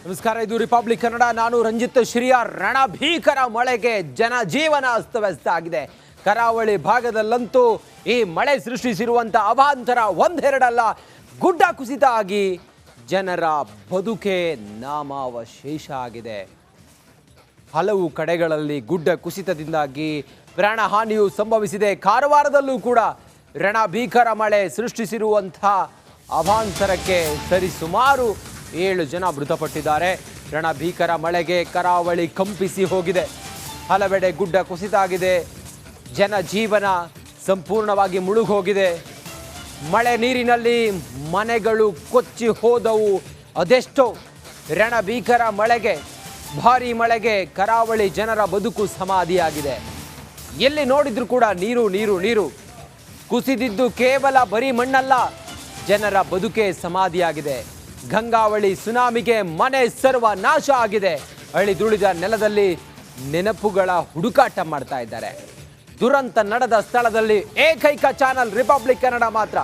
ನಮಸ್ಕಾರ, ಇದು ರಿಪಬ್ಲಿಕ್ ಕನ್ನಡ. ನಾನು ರಂಜಿತ್ ಶ್ರೀಯ. ರಣಭೀಕರ ಮಳೆಗೆ ಜನಜೀವನ ಅಸ್ತವ್ಯಸ್ತ ಆಗಿದೆ. ಕರಾವಳಿ ಭಾಗದಲ್ಲಂತೂ ಈ ಮಳೆ ಸೃಷ್ಟಿಸಿರುವಂಥ ಅವಾಂತರ ಒಂದೆರಡಲ್ಲ, ಗುಡ್ಡ ಕುಸಿತ ಆಗಿ ಜನರ ಬದುಕೆ ನಾಮಾವಶೇಷ ಆಗಿದೆ. ಹಲವು ಕಡೆಗಳಲ್ಲಿ ಗುಡ್ಡ ಕುಸಿತದಿಂದಾಗಿ ಪ್ರಾಣಹಾನಿಯು ಸಂಭವಿಸಿದೆ. ಕಾರವಾರದಲ್ಲೂ ಕೂಡ ರಣಭೀಕರ ಮಳೆ ಸೃಷ್ಟಿಸಿರುವಂಥ ಅವಾಂತರಕ್ಕೆ ಸರಿಸುಮಾರು 7 ಜನ ಮೃತಪಟ್ಟಿದ್ದಾರೆ. ರಣಭೀಕರ ಮಳೆಗೆ ಕರಾವಳಿ ಕಂಪಿಸಿ ಹೋಗಿದೆ. ಹಲವೆಡೆ ಗುಡ್ಡ ಕುಸಿತ ಆಗಿದೆ. ಜನಜೀವನ ಸಂಪೂರ್ಣವಾಗಿ ಮುಳುಗೋಗಿದೆ. ಮಳೆ ನೀರಿನಲ್ಲಿ ಮನೆಗಳು ಕೊಚ್ಚಿ ಹೋದವು. ಅದೆಷ್ಟೋ ರಣಭೀಕರ ಮಳೆಗೆ, ಭಾರೀ ಮಳೆಗೆ ಕರಾವಳಿ ಜನರ ಬದುಕು ಸಮಾಧಿಯಾಗಿದೆ. ಎಲ್ಲಿ ನೋಡಿದ್ರು ಕೂಡ ನೀರು ನೀರು ನೀರು. ಕುಸಿದಿದ್ದು ಕೇವಲ ಬರೀ ಮಣ್ಣಲ್ಲ, ಜನರ ಬದುಕೆ ಸಮಾಧಿಯಾಗಿದೆ. ಗಂಗಾವಳಿ ಸುನಾಮಿಗೆ ಮನೆ ಸರ್ವನಾಶ ಆಗಿದೆ. ಅಳಿದುಳಿದ ನೆಲದಲ್ಲಿ ನೆನಪುಗಳ ಹುಡುಕಾಟ ಮಾಡ್ತಾ ಇದ್ದಾರೆ. ದುರಂತ ನಡೆದ ಸ್ಥಳದಲ್ಲಿ ಏಕೈಕ ಚಾನಲ್ ರಿಪಬ್ಲಿಕ್ ಕನ್ನಡ ಮಾತ್ರ.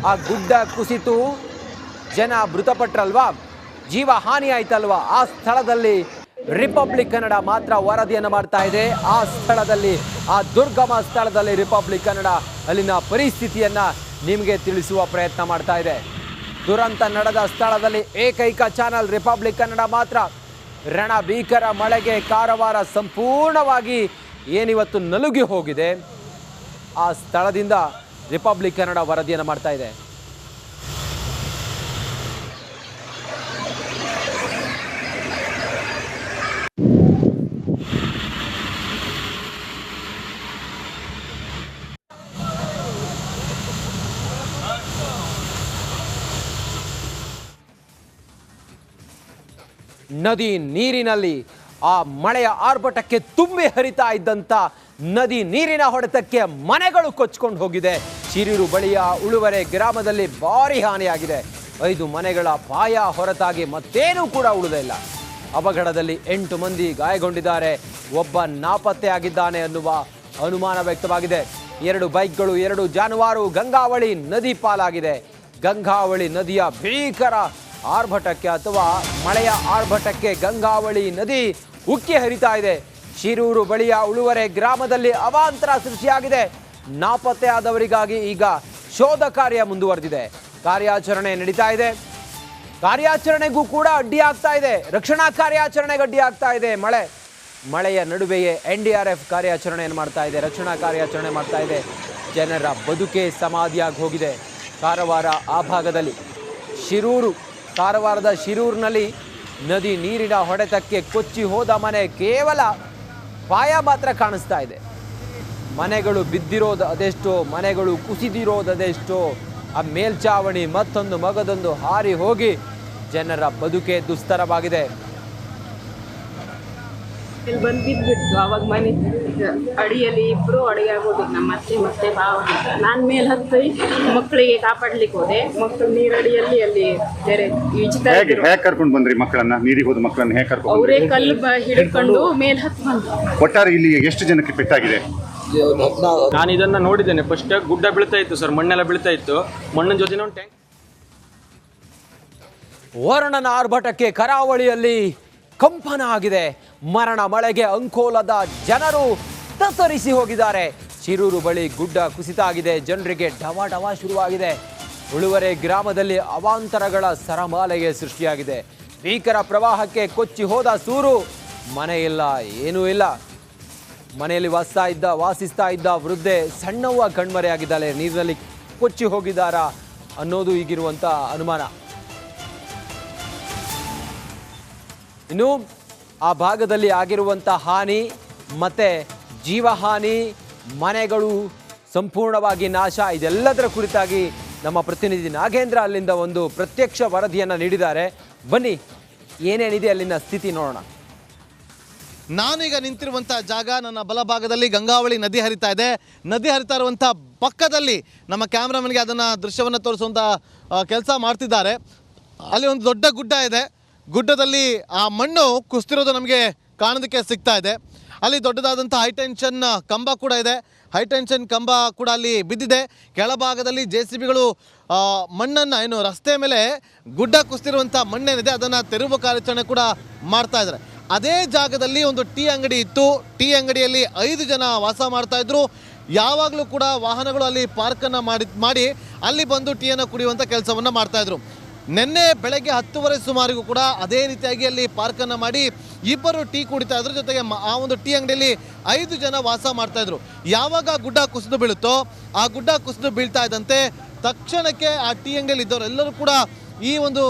ಆ ಗುಡ್ಡ ಕುಸಿತು, ಜನ ಮೃತಪಟ್ರಲ್ವಾ, ಜೀವ ಹಾನಿ ಆಯ್ತಲ್ವಾ, ಆ ಸ್ಥಳದಲ್ಲಿ ರಿಪಬ್ಲಿಕ್ ಕನ್ನಡ ಮಾತ್ರ ವರದಿಯನ್ನು ಮಾಡ್ತಾ ಇದೆ. ಆ ಸ್ಥಳದಲ್ಲಿ, ಆ ದುರ್ಗಮ ಸ್ಥಳದಲ್ಲಿ ರಿಪಬ್ಲಿಕ್ ಕನ್ನಡ ಅಲ್ಲಿನ ಪರಿಸ್ಥಿತಿಯನ್ನ ನಿಮಗೆ ತಿಳಿಸುವ ಪ್ರಯತ್ನ ಮಾಡ್ತಾ ಇದೆ. ದುರಂತ ನಡೆದ ಸ್ಥಳದಲ್ಲಿ ಏಕೈಕ ಚಾನಲ್ ರಿಪಬ್ಲಿಕ್ ಕನ್ನಡ ಮಾತ್ರ. ರಣಭೀಕರ ಮಳೆಗೆ ಕಾರವಾರ ಸಂಪೂರ್ಣವಾಗಿ ಏನಿವತ್ತು ನಲುಗಿ ಹೋಗಿದೆ, ಆ ಸ್ಥಳದಿಂದ ರಿಪಬ್ಲಿಕ್ ಕನ್ನಡ ವರದಿಯನ್ನು ಮಾಡ್ತಾ ಇದೆ. ನದಿ ನೀರಿನಲ್ಲಿ ಆ ಮಳೆಯ ಆರ್ಭಟಕ್ಕೆ ತುಂಬಿ ಹರಿತಾ ಇದ್ದಂಥ ನದಿ ನೀರಿನ ಹೊಡೆತಕ್ಕೆ ಮನೆಗಳು ಕೊಚ್ಕೊಂಡು ಹೋಗಿದೆ. ಶಿರೂರು ಬಳಿಯ ಉಳುವರೆ ಗ್ರಾಮದಲ್ಲಿ ಭಾರಿ ಹಾನಿಯಾಗಿದೆ. 5 ಮನೆಗಳ ಪಾಯ ಹೊರತಾಗಿ ಮತ್ತೇನೂ ಕೂಡ ಉಳಿದಿಲ್ಲ. ಅವಘಡದಲ್ಲಿ 8 ಮಂದಿ ಗಾಯಗೊಂಡಿದ್ದಾರೆ. ಒಬ್ಬ ನಾಪತ್ತೆ ಆಗಿದ್ದಾನೆ ಅನ್ನುವ ಅನುಮಾನ ವ್ಯಕ್ತವಾಗಿದೆ. 2 ಬೈಕ್ಗಳು, 2 ಜಾನುವಾರು ಗಂಗಾವಳಿ ನದಿ ಪಾಲಾಗಿದೆ. ಗಂಗಾವಳಿ ನದಿಯ ಭೀಕರ ಆರ್ಭಟಕ್ಕೆ ಅಥವಾ ಮಳೆಯ ಆರ್ಭಟಕ್ಕೆ ಗಂಗಾವಳಿ ನದಿ ಉಕ್ಕಿ ಹರಿತಾ ಇದೆ. ಶಿರೂರು ಬಳಿಯ ಉಳುವರೆ ಗ್ರಾಮದಲ್ಲಿ ಅವಾಂತರ ಸೃಷ್ಟಿಯಾಗಿದೆ. ನಾಪತ್ತೆ ಆದವರಿಗಾಗಿ ಈಗ ಶೋಧ ಕಾರ್ಯ ಮುಂದುವರೆದಿದೆ. ಕಾರ್ಯಾಚರಣೆ ನಡೀತಾ ಇದೆ. ಕಾರ್ಯಾಚರಣೆಗೂ ಕೂಡ ಅಡ್ಡಿ ಆಗ್ತಾ ಇದೆ. ರಕ್ಷಣಾ ಕಾರ್ಯಾಚರಣೆಗೆ ಅಡ್ಡಿ ಆಗ್ತಾ ಇದೆ. ಮಳೆಯ ನಡುವೆಯೇ NDRF ಕಾರ್ಯಾಚರಣೆಯನ್ನು ಮಾಡ್ತಾ ಇದೆ, ರಕ್ಷಣಾ ಕಾರ್ಯಾಚರಣೆ ಮಾಡ್ತಾ ಇದೆ. ಜನರ ಬದುಕೆ ಸಮಾಧಿಯಾಗಿ ಹೋಗಿದೆ. ಕಾರವಾರ ಆ ಭಾಗದಲ್ಲಿ ಕಾರವಾರದ ಶಿರೂರಿನಲ್ಲಿ ನದಿ ನೀರಿನ ಹೊಡೆತಕ್ಕೆ ಕೊಚ್ಚಿ ಹೋದ ಮನೆ ಕೇವಲ ಪಾಯ ಮಾತ್ರ ಕಾಣಿಸ್ತಾ ಇದೆ. ಮನೆಗಳು ಬಿದ್ದಿರೋದು ಅದೆಷ್ಟೋ, ಮನೆಗಳು ಕುಸಿದಿರೋದು ಅದೆಷ್ಟೋ. ಆ ಮೇಲ್ಚಾವಣಿ ಮತ್ತೊಂದು ಮಗದೊಂದು ಹಾರಿ ಹೋಗಿ ಜನರ ಬದುಕೆ ದುಸ್ತರವಾಗಿದೆ. ಇಲ್ಲಿ ಬಂದು ಬಿದ್ದುಬಿಟ್ಟು ಅವಾಗ ಮನೆ ಅಡಿಯಲ್ಲಿ ಇಬ್ಬರು ಅಡಿಗೆ ಆಗೋದು. ನಮ್ಮ ಅತ್ತೆ ಮತ್ತೆ ಭಾವ. ನಾನು ಮೇಲೆ ಹತ್ತಿ ಮಕ್ಕಳಿಗೆ ಕಾಪಾಡ್ಲಿಕ್ಕೆ ಹೋದೆ. ಮಕ್ಕಳು ನೀರಡಿಯಲ್ಲಿ ಅಲ್ಲಿ ಬೇರೆ ಈಜ್ತಾ ಇದ್ರು. ಹೇಗೆ ಕರ್ಕೊಂಡು ಬಂದ್ರಿ ಮಕ್ಕಳನ್ನ? ನೀರಿಗೆ ಹೋದ ಮಕ್ಕಳನ್ನ ಹೇಗೆ ಕರ್ಕೊಂಡು? ಅವರೇ ಕಲ್ಲು ಹಿಡ್ಕೊಂಡು ಮೇಲೆ ಹತ್ತು ಬಂದ್ರು. ಒಟ್ಟಾರೆ ಇಲ್ಲಿ ಎಷ್ಟು ಜನಕ್ಕೆ ಪೆಟ್ಟಾಗಿದೆ? ನಾನು ಇದನ್ನ ನೋಡಿದ್ದೇನೆ. ಫಸ್ಟ್ ಗುಡ್ಡ ಬೀಳ್ತಾ ಇತ್ತು ಸರ್, ಮಣ್ಣೆಲ್ಲ ಬೀಳ್ತಾ ಇತ್ತು. ಮಣ್ಣಿನ ಜೊತೆ ಒಂದು ಟ್ಯಾಂಕ್. ವರುಣನ ಆರ್ಭಟಕ್ಕೆ ಕರಾವಳಿಯಲ್ಲಿ ಕಂಪನ ಆಗಿದೆ. ಮರಣ ಮಳೆಗೆ ಅಂಕೋಲದ ಜನರು ತತ್ತರಿಸಿ ಹೋಗಿದ್ದಾರೆ. ಶಿರೂರು ಬಳಿ ಗುಡ್ಡ ಕುಸಿತ ಆಗಿದೆ. ಜನರಿಗೆ ಡವ ಶುರುವಾಗಿದೆ. ಉಳುವರೆ ಗ್ರಾಮದಲ್ಲಿ ಅವಾಂತರಗಳ ಸರಮಾಲೆಗೆ ಸೃಷ್ಟಿಯಾಗಿದೆ. ಭೀಕರ ಪ್ರವಾಹಕ್ಕೆ ಕೊಚ್ಚಿ ಹೋದ ಸೂರು. ಮನೆ ಇಲ್ಲ, ಏನೂ ಇಲ್ಲ. ಮನೆಯಲ್ಲಿ ವಾಸಿಸ್ತಾ ಇದ್ದ ವೃದ್ಧೆ ಸಣ್ಣವ್ವ ಕಣ್ಮರೆಯಾಗಿದ್ದಾಳೆ. ನೀರಿನಲ್ಲಿ ಕೊಚ್ಚಿ ಹೋಗಿದ್ದಾರಾ ಅನ್ನೋದು ಈಗಿರುವಂಥ ಅನುಮಾನ. ಇನ್ನು ಆ ಭಾಗದಲ್ಲಿ ಆಗಿರುವಂಥ ಹಾನಿ ಮತ್ತು ಜೀವಹಾನಿ, ಮನೆಗಳು ಸಂಪೂರ್ಣವಾಗಿ ನಾಶ, ಇದೆಲ್ಲದರ ಕುರಿತಾಗಿ ನಮ್ಮ ಪ್ರತಿನಿಧಿ ನಾಗೇಂದ್ರ ಅಲ್ಲಿಂದ ಒಂದು ಪ್ರತ್ಯಕ್ಷ ವರದಿಯನ್ನು ನೀಡಿದ್ದಾರೆ. ಬನ್ನಿ, ಏನೇನಿದೆ ಅಲ್ಲಿನ ಸ್ಥಿತಿ ನೋಡೋಣ. ನಾನೀಗ ನಿಂತಿರುವಂಥ ಜಾಗ, ನನ್ನ ಬಲಭಾಗದಲ್ಲಿ ಗಂಗಾವಳಿ ನದಿ ಹರಿತಾ ಇದೆ. ನದಿ ಹರಿತಾ ಇರುವಂಥ ಪಕ್ಕದಲ್ಲಿ ನಮ್ಮ ಕ್ಯಾಮ್ರಾಮನ್ಗೆ ಅದನ್ನು ದೃಶ್ಯವನ್ನು ತೋರಿಸುವಂಥ ಕೆಲಸ ಮಾಡ್ತಿದ್ದಾರೆ. ಅಲ್ಲಿ ಒಂದು ದೊಡ್ಡ ಗುಡ್ಡ ಇದೆ. ಗುಡ್ಡದಲ್ಲಿ ಆ ಮಣ್ಣು ಕುಸಿತಿರೋದು ನಮಗೆ ಕಾಣೋದಕ್ಕೆ ಸಿಗ್ತಾ ಇದೆ. ಅಲ್ಲಿ ದೊಡ್ಡದಾದಂಥ ಹೈಟೆನ್ಷನ್ ಕಂಬ ಕೂಡ ಇದೆ. ಹೈಟೆನ್ಷನ್ ಕಂಬ ಕೂಡ ಅಲ್ಲಿ ಬಿದ್ದಿದೆ. ಕೆಳಭಾಗದಲ್ಲಿ JCBಗಳು ಮಣ್ಣನ್ನು ಏನು ರಸ್ತೆ ಮೇಲೆ ಗುಡ್ಡ ಕುಸಿತಿರುವಂಥ ಮಣ್ಣೇನಿದೆ ಅದನ್ನು ತೆರವು ಕಾರ್ಯಾಚರಣೆ ಕೂಡ ಮಾಡ್ತಾ ಇದ್ದಾರೆ. ಅದೇ ಜಾಗದಲ್ಲಿ ಒಂದು ಟೀ ಅಂಗಡಿ ಇತ್ತು. ಟೀ ಅಂಗಡಿಯಲ್ಲಿ 5 ಜನ ವಾಸ ಮಾಡ್ತಾಯಿದ್ರು. ಯಾವಾಗಲೂ ಕೂಡ ವಾಹನಗಳು ಅಲ್ಲಿ ಪಾರ್ಕನ್ನು ಮಾಡಿ ಅಲ್ಲಿ ಬಂದು ಟೀಯನ್ನು ಕುಡಿಯುವಂಥ ಕೆಲಸವನ್ನು ಮಾಡ್ತಾಯಿದ್ರು. ನಿನ್ನೆ ಬೆಳಗ್ಗೆ 10:30 ಸುಮಾರಿಗೂ ಕೂಡ ಅದೇ ರೀತಿಯಾಗಿ ಅಲ್ಲಿ ಪಾರ್ಕನ್ನು ಮಾಡಿ ಇಬ್ಬರು ಟೀ ಕುಡಿತಾ ಇದ್ರು. ಜೊತೆಗೆ ಆ ಒಂದು ಟೀ ಅಂಗಡಿಯಲ್ಲಿ 5 ಜನ ವಾಸ ಮಾಡ್ತಾಯಿದ್ರು. ಯಾವಾಗ ಗುಡ್ಡ ಕುಸಿದು ಬೀಳುತ್ತೋ ಆ ಗುಡ್ಡ ಕುಸಿದು ಬೀಳ್ತಾ ಇದ್ದಂತೆ ತಕ್ಷಣಕ್ಕೆ ಆ ಟೀ ಅಂಗಡಿಯಲ್ಲಿ ಇದ್ದವರೆಲ್ಲರೂ ಕೂಡ ಈ ಒಂದು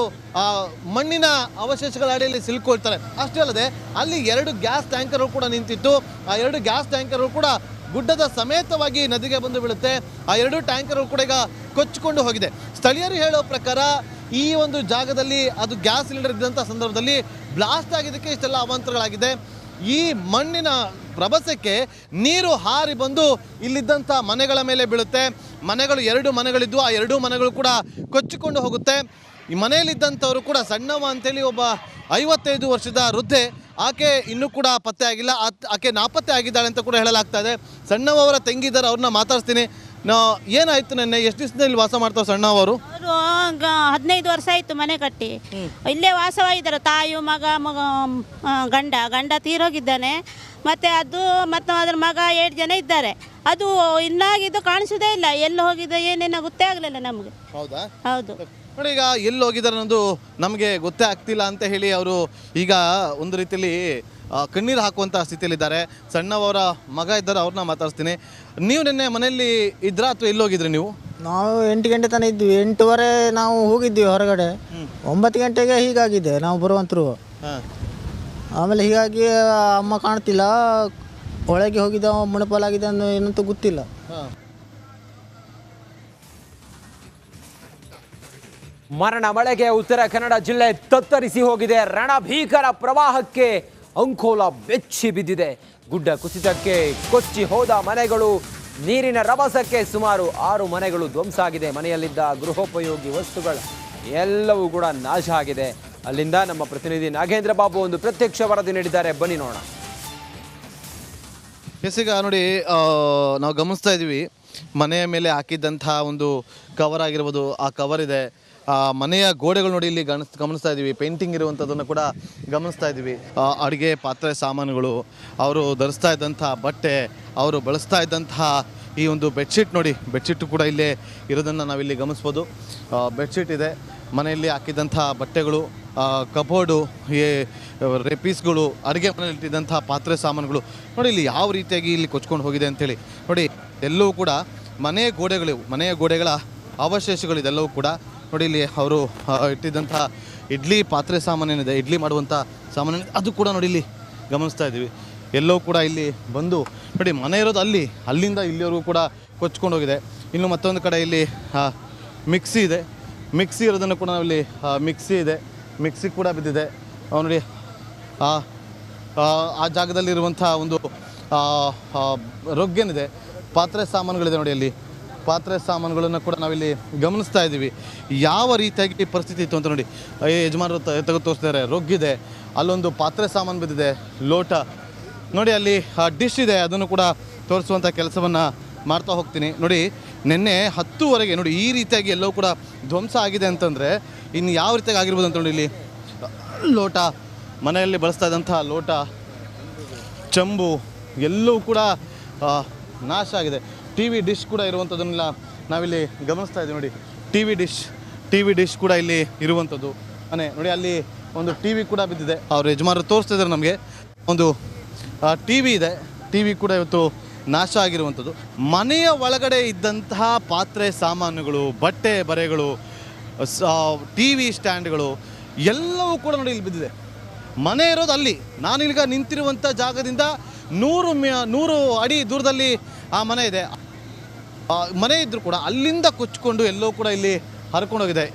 ಮಣ್ಣಿನ ಅವಶೇಷಗಳ ಅಡಿಯಲ್ಲಿ ಸಿಲುಕೊಳ್ತಾರೆ. ಅಷ್ಟೇ ಅಲ್ಲದೆ ಅಲ್ಲಿ 2 ಗ್ಯಾಸ್ ಟ್ಯಾಂಕರ್ಗಳು ಕೂಡ ನಿಂತಿತ್ತು. ಆ 2 ಗ್ಯಾಸ್ ಟ್ಯಾಂಕರ್ಗಳು ಕೂಡ ಗುಡ್ಡದ ಸಮೇತವಾಗಿ ನದಿಗೆ ಬಂದು ಬೀಳುತ್ತೆ. ಆ 2 ಟ್ಯಾಂಕರ್ಗಳು ಕೂಡ ಈಗ ಕೊಚ್ಚಿಕೊಂಡು ಹೋಗಿದೆ. ಸ್ಥಳೀಯರು ಹೇಳೋ ಪ್ರಕಾರ ಈ ಒಂದು ಜಾಗದಲ್ಲಿ ಅದು ಗ್ಯಾಸ್ ಸಿಲಿಂಡರ್ ಇದ್ದಂಥ ಸಂದರ್ಭದಲ್ಲಿ ಬ್ಲಾಸ್ಟ್ ಆಗಿದ್ದಕ್ಕೆ ಇಷ್ಟೆಲ್ಲ ಅವಾಂತರಗಳಾಗಿದೆ. ಈ ಮಣ್ಣಿನ ರಭಸಕ್ಕೆ ನೀರು ಹಾರಿ ಬಂದು ಇಲ್ಲಿದ್ದಂಥ ಮನೆಗಳ ಮೇಲೆ ಬೀಳುತ್ತೆ. ಮನೆಗಳು 2 ಮನೆಗಳಿದ್ದು ಆ 2 ಮನೆಗಳು ಕೂಡ ಕೊಚ್ಚಿಕೊಂಡು ಹೋಗುತ್ತೆ. ಈ ಮನೆಯಲ್ಲಿದ್ದಂಥವರು ಕೂಡ ಸಣ್ಣವ ಅಂತೇಳಿ ಒಬ್ಬ 55 ವರ್ಷದ ವೃದ್ಧೆ, ಆಕೆ ಇನ್ನೂ ಕೂಡ ಪತ್ತೆ ಆಗಿಲ್ಲ. ಆಕೆ ನಾಪತ್ತೆ ಆಗಿದ್ದಾಳೆ ಅಂತ ಕೂಡ ಹೇಳಲಾಗ್ತಾ ಇದೆ. ಸಣ್ಣವರ ತಂಗಿದ್ದಾರೆ, ಅವ್ರನ್ನ ಮಾತಾಡ್ತೀನಿ. ಏನಾಯ್ತು ನೆನ್ನೆ? ಎಷ್ಟು ದಿವಸದಲ್ಲಿ ವಾಸ ಮಾಡ್ತಾವೆ ಸಣ್ಣವರು? ಅವರು 15 ವರ್ಷ ಆಯಿತು ಮನೆ ಕಟ್ಟಿ ಇಲ್ಲೇ ವಾಸವಾಗಿದ್ದಾರೆ. ತಾಯಿ ಮಗ ಗಂಡ ತೀರೋಗಿದ್ದಾನೆ. ಮತ್ತು ಅದ್ರ ಮಗ 7 ಜನ ಇದ್ದಾರೆ. ಅದು ಇನ್ನಾಗಿದ್ದು ಕಾಣಿಸೋದೇ ಇಲ್ಲ. ಎಲ್ಲಿ ಹೋಗಿದೆ ಏನೇನೋ ಗೊತ್ತೇ ಆಗಲಿಲ್ಲ ನಮಗೆ. ಹೌದಾ? ಹೌದು. ನೋಡಿ, ಈಗ ಎಲ್ಲಿ ಹೋಗಿದ್ದಾರೆ ಅನ್ನೋದು ನಮಗೆ ಗೊತ್ತೇ ಆಗ್ತಿಲ್ಲ ಅಂತ ಹೇಳಿ ಅವರು ಈಗ ಒಂದು ರೀತಿಯಲ್ಲಿ ಕಣ್ಣೀರು ಹಾಕುವಂಥ ಸ್ಥಿತಿಯಲ್ಲಿದ್ದಾರೆ. ಸಣ್ಣವರ ಮಗ ಇದ್ದಾರೆ, ಅವ್ರನ್ನ ಮಾತಾಡ್ತೀನಿ. ನೀವು ನಿನ್ನೆ ಮನೆಯಲ್ಲಿ ಇದ್ರಾ ಅಥವಾ ಎಲ್ಲಿ ಹೋಗಿದ್ರಿ ನೀವು? ನಾವು 8 ಗಂಟೆ ತನಕ ಇದ್ವಿ. 8:15 ನಾವು ಹೋಗಿದ್ವಿ ಹೊರಗಡೆ. 9 ಗಂಟೆಗೆ ಹೀಗಾಗಿದೆ ನಾವು ಬರುವಂತರು. ಆಮೇಲೆ ಹೀಗಾಗಿ ಅಮ್ಮ ಕಾಣ್ತಿಲ್ಲ. ಒಳಗೆ ಹೋಗಿದ್ದ ಮುಣಪಾಲಾಗಿದೆ ಅನ್ನೋ ಏನಂತೂ ಗೊತ್ತಿಲ್ಲ. ಮರಣ ಮಳೆಗೆ ಉತ್ತರ ಕನ್ನಡ ಜಿಲ್ಲೆ ತತ್ತರಿಸಿ ಹೋಗಿದೆ. ರಣಭೀಕರ ಪ್ರವಾಹಕ್ಕೆ ಅಂಕೋಲ ಬೆಚ್ಚಿ ಬಿದ್ದಿದೆ. ಗುಡ್ಡ ಕುಸಿತಕ್ಕೆ ಕೊಚ್ಚಿ ಹೋದ ಮನೆಗಳು, ನೀರಿನ ರಭಸಕ್ಕೆ ಸುಮಾರು 6 ಮನೆಗಳು ಧ್ವಂಸ ಆಗಿದೆ. ಮನೆಯಲ್ಲಿದ್ದ ಗೃಹೋಪಯೋಗಿ ವಸ್ತುಗಳು ಎಲ್ಲವೂ ಕೂಡ ನಾಶ ಆಗಿದೆ. ಅಲ್ಲಿಂದ ನಮ್ಮ ಪ್ರತಿನಿಧಿ ನಾಗೇಂದ್ರ ಬಾಬು ಒಂದು ಪ್ರತ್ಯಕ್ಷ ವರದಿ ನೀಡಿದ್ದಾರೆ. ಬನ್ನಿ ನೋಡೋಣ. ಈಗ ನೋಡಿ, ನಾವು ಗಮನಿಸ್ತಾ ಇದ್ದೀವಿ ಮನೆಯ ಮೇಲೆ ಹಾಕಿದ್ದಂತಹ ಒಂದು ಕವರ್ ಆಗಿರ್ಬೋದು. ಆ ಕವರ್ ಇದೆ. ಮನೆಯ ಗೋಡೆಗಳು ನೋಡಿ ಇಲ್ಲಿ ಗಮನಿಸ್ತಾ ಇದ್ದೀವಿ. ಪೇಂಟಿಂಗ್ ಇರುವಂಥದ್ದನ್ನು ಕೂಡ ಗಮನಿಸ್ತಾ ಇದ್ದೀವಿ. ಅಡುಗೆ ಪಾತ್ರೆ ಸಾಮಾನುಗಳು, ಅವರು ಧರಿಸ್ತಾ ಇದ್ದಂಥ ಬಟ್ಟೆ, ಅವರು ಬಳಸ್ತಾ ಇದ್ದಂತಹ ಈ ಒಂದು ಬೆಡ್ಶೀಟ್ ನೋಡಿ, ಬೆಡ್ಶೀಟು ಕೂಡ ಇಲ್ಲೇ ಇರೋದನ್ನು ನಾವಿಲ್ಲಿ ಗಮನಿಸ್ಬೋದು. ಬೆಡ್ಶೀಟ್ ಇದೆ, ಮನೆಯಲ್ಲಿ ಹಾಕಿದ್ದಂಥ ಬಟ್ಟೆಗಳು, ಕಬೋರ್ಡು, ರೆಪೀಸ್ಗಳು, ಅಡುಗೆ ಮನೆಯಲ್ಲಿ ಇಟ್ಟಿದ್ದಂಥ ಪಾತ್ರೆ ಸಾಮಾನುಗಳು ನೋಡಿ ಇಲ್ಲಿ ಯಾವ ರೀತಿಯಾಗಿ ಇಲ್ಲಿ ಕೊಚ್ಕೊಂಡು ಹೋಗಿದೆ ಅಂಥೇಳಿ. ನೋಡಿ, ಎಲ್ಲವೂ ಕೂಡ ಮನೆಯ ಗೋಡೆಗಳ ಅವಶೇಷಗಳು ಇದೆಲ್ಲವೂ ಕೂಡ ನೋಡಿ. ಇಲ್ಲಿ ಅವರು ಇಟ್ಟಿದ್ದಂಥ ಇಡ್ಲಿ ಪಾತ್ರೆ ಸಾಮಾನೇನಿದೆ, ಇಡ್ಲಿ ಮಾಡುವಂಥ ಸಾಮಾನೇನಿದೆ, ಅದು ಕೂಡ ನೋಡಿ ಇಲ್ಲಿ ಗಮನಿಸ್ತಾ ಇದ್ದೀವಿ. ಎಲ್ಲವೂ ಕೂಡ ಇಲ್ಲಿ ಬಂದು ನೋಡಿ, ಮನೆ ಇರೋದು ಅಲ್ಲಿಂದ ಇಲ್ಲಿವರೆಗೂ ಕೂಡ ಕೊಚ್ಕೊಂಡು ಹೋಗಿದೆ. ಇನ್ನು ಮತ್ತೊಂದು ಕಡೆ ಇಲ್ಲಿ ಮಿಕ್ಸಿ ಇದೆ. ಮಿಕ್ಸಿ ಇರೋದನ್ನು ಕೂಡ ನಾವಿಲ್ಲಿ ಮಿಕ್ಸಿ ಇದೆ, ಮಿಕ್ಸಿ ಕೂಡ ಬಿದ್ದಿದೆ ನೋಡಿ. ಆ ಜಾಗದಲ್ಲಿರುವಂಥ ಒಂದು ರೊಗ್ಗೇನಿದೆ, ಪಾತ್ರೆ ಸಾಮಾನುಗಳಿದೆ ನೋಡಿ. ಅಲ್ಲಿ ಪಾತ್ರೆ ಸಾಮಾನುಗಳನ್ನು ಕೂಡ ನಾವಿಲ್ಲಿ ಗಮನಿಸ್ತಾ ಇದ್ದೀವಿ. ಯಾವ ರೀತಿಯಾಗಿ ಪರಿಸ್ಥಿತಿ ಇತ್ತು ಅಂತ ನೋಡಿ. ಯಜಮಾನರು ತೆಗೆದು ತೋರಿಸ್ತಿದ್ದಾರೆ. ರೊಗ್ಗಿದೆ, ಅಲ್ಲೊಂದು ಪಾತ್ರೆ ಸಾಮಾನು ಬಿದ್ದಿದೆ, ಲೋಟ ನೋಡಿ. ಅಲ್ಲಿ ಡಿಶ್ ಇದೆ, ಅದನ್ನು ಕೂಡ ತೋರಿಸುವಂಥ ಕೆಲಸವನ್ನು ಮಾಡ್ತಾ ಹೋಗ್ತೀನಿ. ನೋಡಿ, ನಿನ್ನೆ 10:00ವರೆಗೆ ನೋಡಿ ಈ ರೀತಿಯಾಗಿ ಎಲ್ಲವೂ ಕೂಡ ಧ್ವಂಸ ಆಗಿದೆ ಅಂತಂದರೆ ಇನ್ನು ಯಾವ ರೀತಿಯಾಗಿ ಆಗಿರ್ಬೋದು ಅಂತ ನೋಡಿ. ಇಲ್ಲಿ ಲೋಟ, ಮನೆಯಲ್ಲಿ ಬಳಸ್ತಾ ಇದ್ದಂಥ ಲೋಟ, ಚಂಬು ಎಲ್ಲವೂ ಕೂಡ ನಾಶ ಆಗಿದೆ. TV ಡಿಶ್ ಕೂಡ ಇರುವಂಥದ್ದನ್ನೆಲ್ಲ ನಾವಿಲ್ಲಿ ಗಮನಿಸ್ತಾ ಇದ್ದೀವಿ ನೋಡಿ. ಟಿ ವಿ ಡಿಶ್ ಕೂಡ ಇಲ್ಲಿ ಇರುವಂಥದ್ದು ಮನೆ ನೋಡಿ. ಅಲ್ಲಿ ಒಂದು TV ಕೂಡ ಬಿದ್ದಿದೆ. ಅವ್ರ ಯಜಮಾನರು ತೋರಿಸ್ತಾ ಇದ್ದಾರೆ ನಮಗೆ. ಒಂದು TV ಇದೆ, TV ಕೂಡ ಇವತ್ತು ನಾಶ ಆಗಿರುವಂಥದ್ದು. ಮನೆಯ ಒಳಗಡೆ ಇದ್ದಂತಹ ಪಾತ್ರೆ ಸಾಮಾನುಗಳು, ಬಟ್ಟೆ ಬರೆಗಳು, TV ಸ್ಟ್ಯಾಂಡ್ಗಳು ಎಲ್ಲವೂ ಕೂಡ ನೋಡಿ ಇಲ್ಲಿ ಬಿದ್ದಿದೆ. ಮನೆ ಇರೋದು ಅಲ್ಲಿ, ನಾನೀಗ ನಿಂತಿರುವಂಥ ಜಾಗದಿಂದ 100 ಅಡಿ ದೂರದಲ್ಲಿ ಆ ಮನೆ ಇದೆ. ಮನೆ ಇದ್ದರೂ ಕೂಡ ಅಲ್ಲಿಂದ ಕೊಚ್ಚಿಕೊಂಡು ಎಲ್ಲವೂ ಕೂಡ ಇಲ್ಲಿ ಹರ್ಕೊಂಡೋಗಿದೆ.